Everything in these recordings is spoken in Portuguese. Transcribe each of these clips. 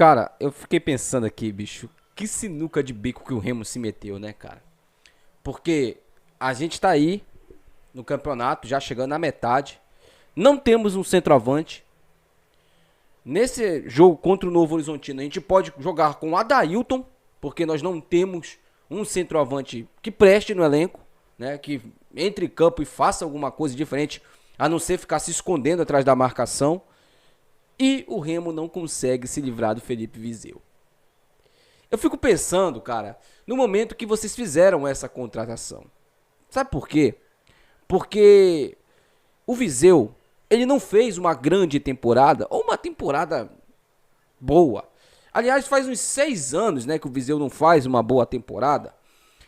Cara, eu fiquei pensando aqui, bicho, que sinuca de bico que o Remo se meteu, né, cara? Porque a gente tá aí no campeonato, já chegando na metade. Não temos um centroavante. Nesse jogo contra o Novo Horizontino, a gente pode jogar com o Adailton, porque nós não temos um centroavante que preste no elenco, né? Que entre em campo e faça alguma coisa diferente, a não ser ficar se escondendo atrás da marcação. E o Remo não consegue se livrar do Felipe Vizeu. Eu fico pensando, cara, no momento que vocês fizeram essa contratação. Sabe por quê? Porque o Vizeu, ele não fez uma grande temporada, ou uma temporada boa. Aliás, faz uns 6 anos, né, que o Vizeu não faz uma boa temporada.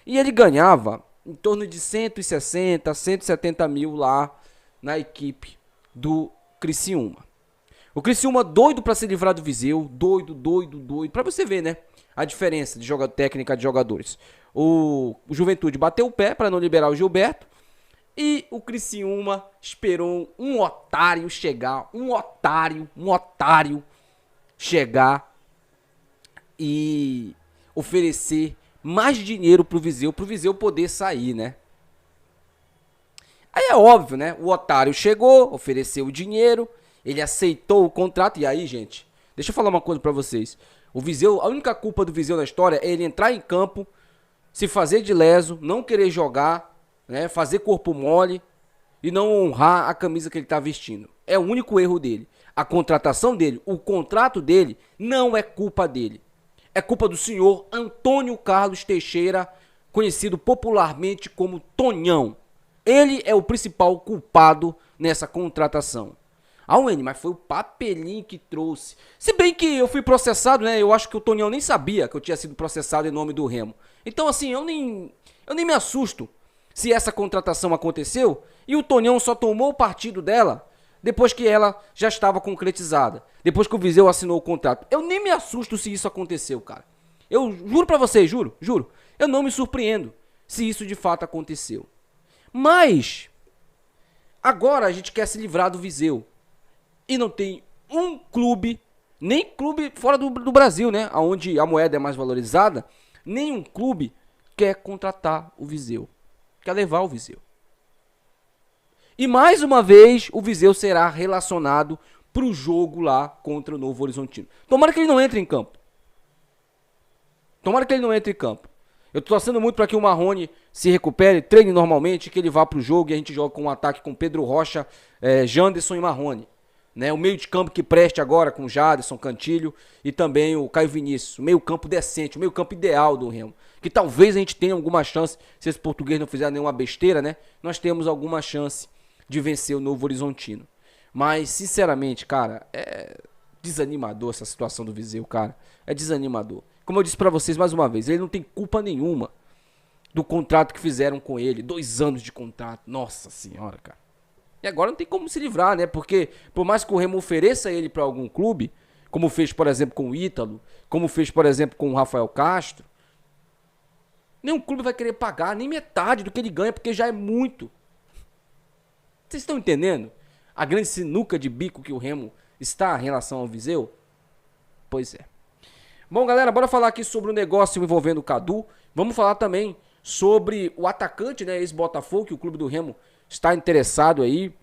E ele ganhava em torno de 160, 170 mil lá na equipe do Criciúma. O Criciúma doido pra se livrar do Vizeu, doido. Pra você ver, né, a diferença de técnica de jogadores. O Juventude bateu o pé pra não liberar o Gilberto. E o Criciúma esperou um otário chegar, um otário chegar e oferecer mais dinheiro pro Vizeu poder sair, né? Aí é óbvio, né? O otário chegou, ofereceu o dinheiro, ele aceitou o contrato. E aí, gente, deixa eu falar uma coisa pra vocês. O Vizeu, a única culpa do Vizeu na história é ele entrar em campo, se fazer de leso, não querer jogar, né, fazer corpo mole e não honrar a camisa que ele tá vestindo. É o único erro dele. A contratação dele, o contrato dele, não é culpa dele. É culpa do senhor Antônio Carlos Teixeira, conhecido popularmente como Tonhão. Ele é o principal culpado nessa contratação. Ah, Wendy, mas foi o papelinho que trouxe. Se bem que eu fui processado, né? Eu acho que o Tonhão nem sabia que eu tinha sido processado em nome do Remo. Então, assim, eu nem me assusto se essa contratação aconteceu e o Tonhão só tomou o partido dela depois que ela já estava concretizada. Depois que o Vizeu assinou o contrato. Eu nem me assusto se isso aconteceu, cara. Eu juro pra vocês, juro. Eu não me surpreendo se isso de fato aconteceu. Mas agora a gente quer se livrar do Vizeu. E não tem um clube, nem clube fora do Brasil, né? Onde a moeda é mais valorizada, nenhum clube quer contratar o Vizeu. Quer levar o Vizeu. E mais uma vez o Vizeu será relacionado pro jogo lá contra o Novo Horizontino. Tomara que ele não entre em campo. Eu tô torcendo muito para que o Marrone se recupere, treine normalmente, que ele vá pro jogo e a gente joga com um ataque com Pedro Rocha, Janderson e Marrone. Né, o meio de campo que preste agora com Jadson, Cantilho e também o Caio Vinícius. O meio campo decente, o meio campo ideal do Remo. Que talvez a gente tenha alguma chance, se esse português não fizer nenhuma besteira, né? Nós temos alguma chance de vencer o Novo Horizontino. Mas, sinceramente, cara, é desanimador essa situação do Vizeu, cara. É desanimador. Como eu disse pra vocês mais uma vez, ele não tem culpa nenhuma do contrato que fizeram com ele. 2 anos de contrato. Nossa senhora, cara. E agora não tem como se livrar, né? Porque por mais que o Remo ofereça ele para algum clube, como fez, por exemplo, com o Ítalo, como fez, por exemplo, com o Rafael Castro, nenhum clube vai querer pagar nem metade do que ele ganha, porque já é muito. Vocês estão entendendo a grande sinuca de bico que o Remo está em relação ao Vizeu? Pois é. Bom, galera, bora falar aqui sobre o negócio envolvendo o Cadu. Vamos falar também sobre o atacante, né, ex-Botafogo, que o clube do Remo está interessado aí,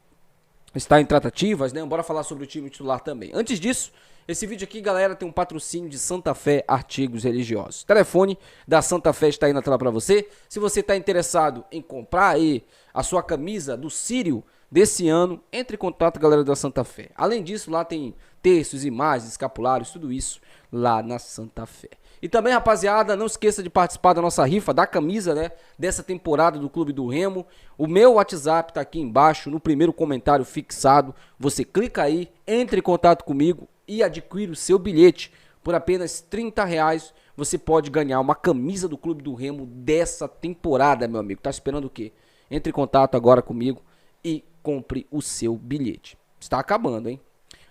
está em tratativas, né? Bora falar sobre o time titular também. Antes disso, esse vídeo aqui, galera, tem um patrocínio de Santa Fé Artigos Religiosos. O telefone da Santa Fé está aí na tela para você. Se você está interessado em comprar aí a sua camisa do Sírio desse ano, entre em contato, galera da Santa Fé. Além disso, lá tem terços, imagens, escapulários, tudo isso lá na Santa Fé. E também, rapaziada, não esqueça de participar da nossa rifa da camisa, né, dessa temporada do Clube do Remo. O meu WhatsApp tá aqui embaixo, no primeiro comentário fixado. Você clica aí, entre em contato comigo e adquire o seu bilhete. Por apenas R$30, você pode ganhar uma camisa do Clube do Remo dessa temporada, meu amigo. Tá esperando o quê? Entre em contato agora comigo e compre o seu bilhete. Está acabando, hein?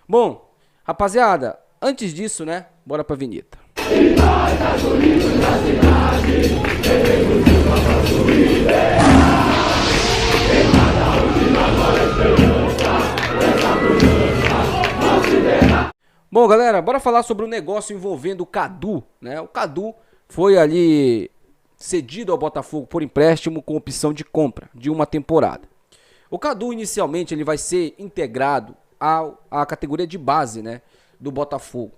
Bom, rapaziada, antes disso, né, bora pra vinheta. Bom, galera, bora falar sobre o negócio envolvendo o Cadu, né? O Cadu foi ali cedido ao Botafogo por empréstimo com opção de compra de uma temporada. O Cadu, inicialmente, ele vai ser integrado à categoria de base, né, do Botafogo.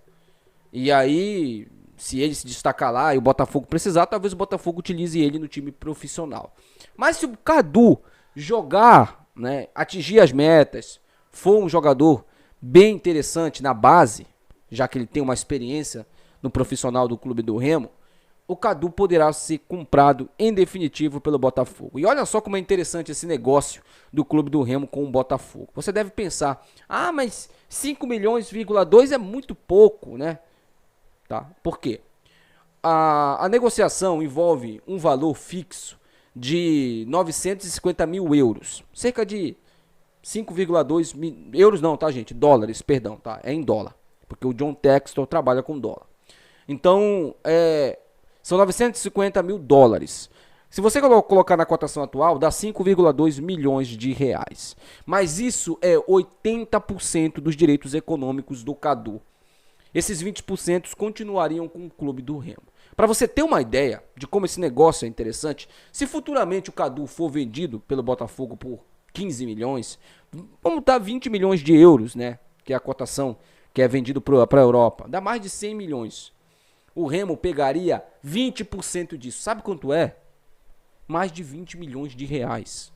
E aí, se ele se destacar lá e o Botafogo precisar, talvez o Botafogo utilize ele no time profissional. Mas se o Cadu jogar, né, atingir as metas, for um jogador bem interessante na base, já que ele tem uma experiência no profissional do Clube do Remo, o Cadu poderá ser comprado em definitivo pelo Botafogo. E olha só como é interessante esse negócio do Clube do Remo com o Botafogo. Você deve pensar, mas 5 milhões,2 é muito pouco, né? Tá? Por quê? A negociação envolve um valor fixo de 950 mil euros, cerca de 5,2 mil euros, não, tá, gente? Dólares, perdão, tá? É em dólar, porque o John Textor trabalha com dólar. Então, são 950 mil dólares. Se você colocar na cotação atual, dá 5,2 milhões de reais. Mas isso é 80% dos direitos econômicos do Cadu. Esses 20% continuariam com o Clube do Remo. Para você ter uma ideia de como esse negócio é interessante, se futuramente o Cadu for vendido pelo Botafogo por 15 milhões, vamos dar 20 milhões de euros, né? Que é a cotação que é vendido para a Europa. Dá mais de 100 milhões. O Remo pegaria 20% disso. Sabe quanto é? Mais de 20 milhões de reais.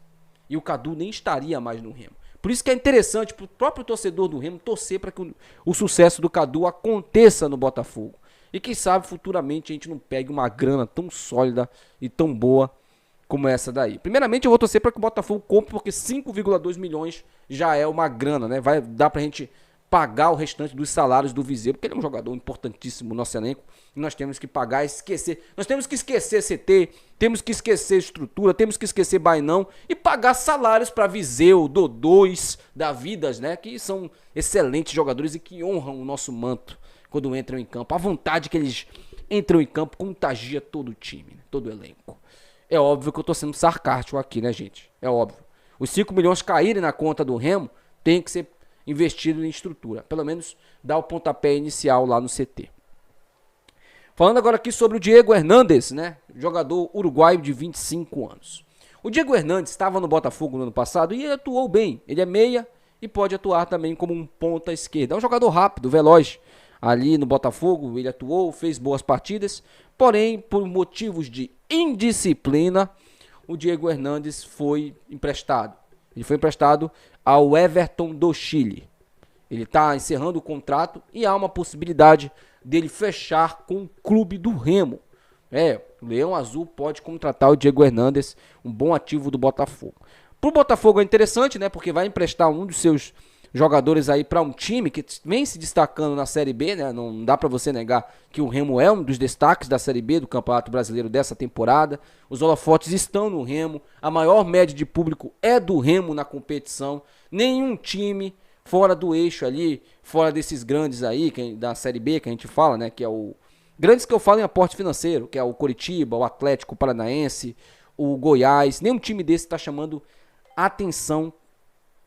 E o Cadu nem estaria mais no Remo. Por isso que é interessante para o próprio torcedor do Remo torcer para que o sucesso do Cadu aconteça no Botafogo. E quem sabe futuramente a gente não pegue uma grana tão sólida e tão boa como essa daí. Primeiramente eu vou torcer para que o Botafogo compre, porque 5,2 milhões já é uma grana, né? Vai dar pra gente pagar o restante dos salários do Viseu, porque ele é um jogador importantíssimo no nosso elenco, e nós temos que pagar, esquecer, nós temos que esquecer CT, temos que esquecer estrutura, temos que esquecer Bainão e pagar salários para Viseu, Dodôs, Davidas, né, que são excelentes jogadores e que honram o nosso manto quando entram em campo. A vontade que eles entram em campo contagia todo o time, né, todo o elenco. É óbvio que eu tô sendo sarcástico aqui, né, gente? É óbvio. Os 5 milhões caírem na conta do Remo tem que ser investido em estrutura, pelo menos dar o pontapé inicial lá no CT. Falando agora aqui sobre o Diego Hernandes, né, jogador uruguaio de 25 anos. O Diego Hernandes estava no Botafogo no ano passado e ele atuou bem. Ele é meia e pode atuar também como um ponta esquerda. É um jogador rápido, veloz. Ali no Botafogo ele atuou, fez boas partidas, porém por motivos de indisciplina, o Diego Hernandes foi emprestado. Ele foi emprestado ao Everton do Chile. Ele está encerrando o contrato e há uma possibilidade dele fechar com o Clube do Remo. O Leão Azul pode contratar o Diego Hernandes, um bom ativo do Botafogo. Para o Botafogo é interessante, né? Porque vai emprestar um dos seus jogadores aí para um time que vem se destacando na Série B, né? Não dá para você negar que o Remo é um dos destaques da Série B do Campeonato Brasileiro dessa temporada. Os holofotes estão no Remo, a maior média de público é do Remo na competição. Nenhum time fora do eixo ali, fora desses grandes aí, da Série B que a gente fala, né? Que é o grandes que eu falo em aporte financeiro, que é o Coritiba, o Atlético Paranaense, o Goiás. Nenhum time desse está chamando atenção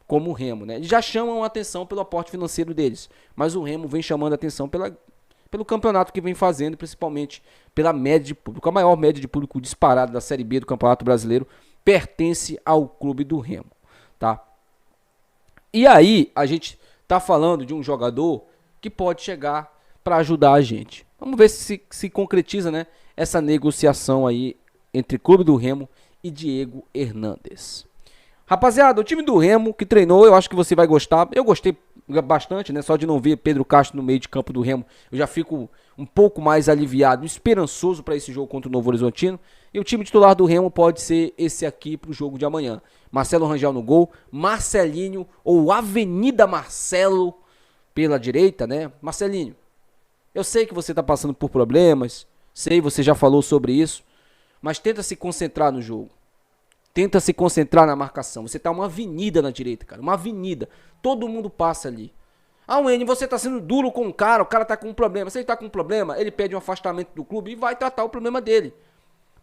como o Remo, né? Eles já chamam a atenção pelo aporte financeiro deles, mas o Remo vem chamando a atenção pelo campeonato que vem fazendo, principalmente pela média de público. A maior média de público disparada da Série B do Campeonato Brasileiro pertence ao Clube do Remo, tá? E aí, a gente tá falando de um jogador que pode chegar para ajudar a gente. Vamos ver se concretiza, né, essa negociação aí entre Clube do Remo e Diego Hernandes. Rapaziada, o time do Remo que treinou, eu acho que você vai gostar. Eu gostei bastante, né? Só de não ver Pedro Castro no meio de campo do Remo, eu já fico um pouco mais aliviado, esperançoso para esse jogo contra o Novo Horizontino. E o time titular do Remo pode ser esse aqui pro jogo de amanhã. Marcelo Rangel no gol, Marcelinho ou Avenida Marcelo pela direita, né? Marcelinho, eu sei que você tá passando por problemas, sei, você já falou sobre isso, mas tenta se concentrar no jogo. Tenta se concentrar na marcação. Você tá uma avenida na direita, cara. Uma avenida. Todo mundo passa ali. Wayne, você tá sendo duro com o cara tá com um problema. Se ele tá com um problema, ele pede um afastamento do clube e vai tratar o problema dele.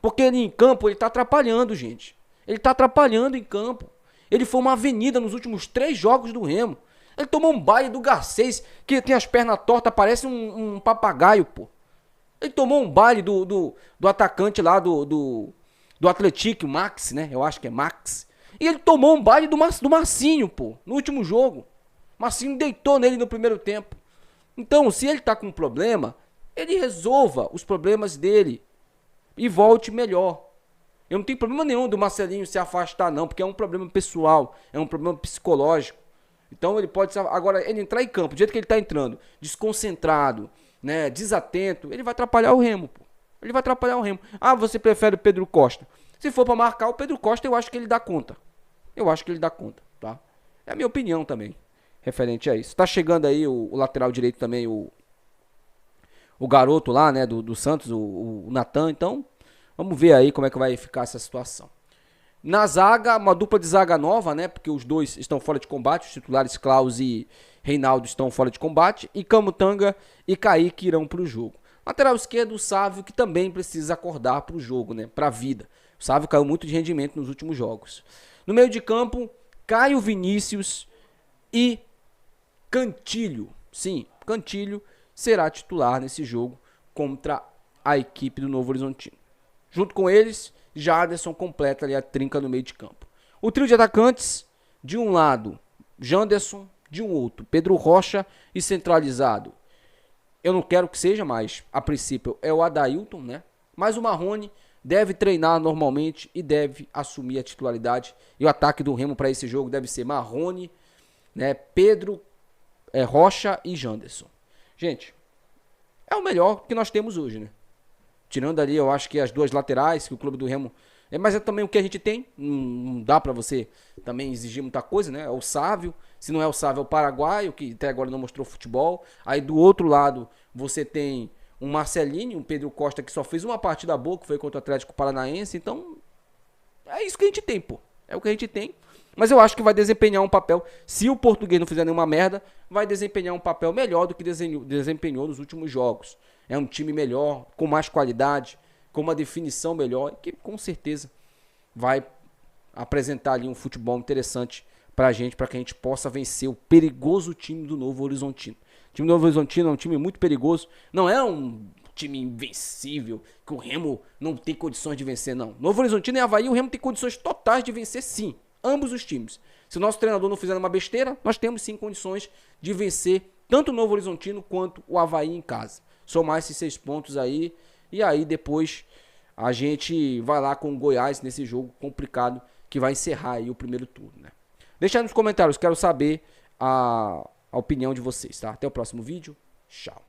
Porque ele em campo, ele tá atrapalhando, gente. Ele tá atrapalhando em campo. Ele foi uma avenida nos últimos 3 jogos do Remo. Ele tomou um baile do Garcês, que tem as pernas tortas, parece um papagaio, pô. Ele tomou um baile do atacante lá do Atlético, Max, né? Eu acho que é Max. E ele tomou um baile do Marcinho, pô, no último jogo. Marcinho deitou nele no primeiro tempo. Então, se ele tá com um problema, ele resolva os problemas dele e volte melhor. Eu não tenho problema nenhum do Marcelinho se afastar, não, porque é um problema pessoal, é um problema psicológico. Então ele pode, agora, ele entrar em campo, do jeito que ele tá entrando, desconcentrado, né, desatento, ele vai atrapalhar o Remo, pô. Ele vai atrapalhar o Remo. Ah, você prefere o Pedro Costa? Se for pra marcar o Pedro Costa, eu acho que ele dá conta. Eu acho que ele dá conta, tá? É a minha opinião também, referente a isso. Tá chegando aí o lateral direito também, o garoto lá, né, do Santos, o Natan. Então, vamos ver aí como é que vai ficar essa situação. Na zaga, uma dupla de zaga nova, né? Porque os dois estão fora de combate. Os titulares Klaus e Reinaldo estão fora de combate. E Camutanga e Kaique irão para o jogo. Lateral esquerdo, o Sávio, que também precisa acordar para o jogo, né? Para a vida. O Sávio caiu muito de rendimento nos últimos jogos. No meio de campo, Caio Vinícius e Cantilho. Sim, Cantilho será titular nesse jogo contra a equipe do Novo Horizontino. Junto com eles, Jaderson completa ali a trinca no meio de campo. O trio de atacantes, de um lado, Janderson, de um outro, Pedro Rocha, e centralizado. Eu não quero que seja, mas a princípio é o Adailton, né? Mas o Marrone deve treinar normalmente e deve assumir a titularidade. E o ataque do Remo para esse jogo deve ser Marrone, né? Pedro Rocha e Janderson. Gente, é o melhor que nós temos hoje, né? Tirando ali, eu acho que as duas laterais, que o clube do Remo... mas é também o que a gente tem. Não dá pra você também exigir muita coisa, né? É o Sávio. Se não é o Sávio, é o Paraguaio, que até agora não mostrou futebol. Aí do outro lado, você tem um Marcelinho, um Pedro Costa, que só fez uma partida boa, que foi contra o Atlético Paranaense. Então, é isso que a gente tem, pô. É o que a gente tem. Mas eu acho que vai desempenhar um papel, se o português não fizer nenhuma merda, vai desempenhar um papel melhor do que desempenhou nos últimos jogos. É um time melhor, com mais qualidade, com uma definição melhor, que com certeza vai apresentar ali um futebol interessante pra gente, para que a gente possa vencer o perigoso time do Novo Horizontino. O time do Novo Horizontino é um time muito perigoso, não é um time invencível, que o Remo não tem condições de vencer, não. Novo Horizontino e Avaí, o Remo tem condições totais de vencer, sim. Ambos os times. Se o nosso treinador não fizer uma besteira, nós temos sim condições de vencer tanto o Novo Horizontino quanto o Avaí em casa. Somar esses 6 pontos aí, e aí depois a gente vai lá com o Goiás nesse jogo complicado que vai encerrar aí o primeiro turno, né? Deixa aí nos comentários, quero saber a opinião de vocês, tá? Até o próximo vídeo, tchau.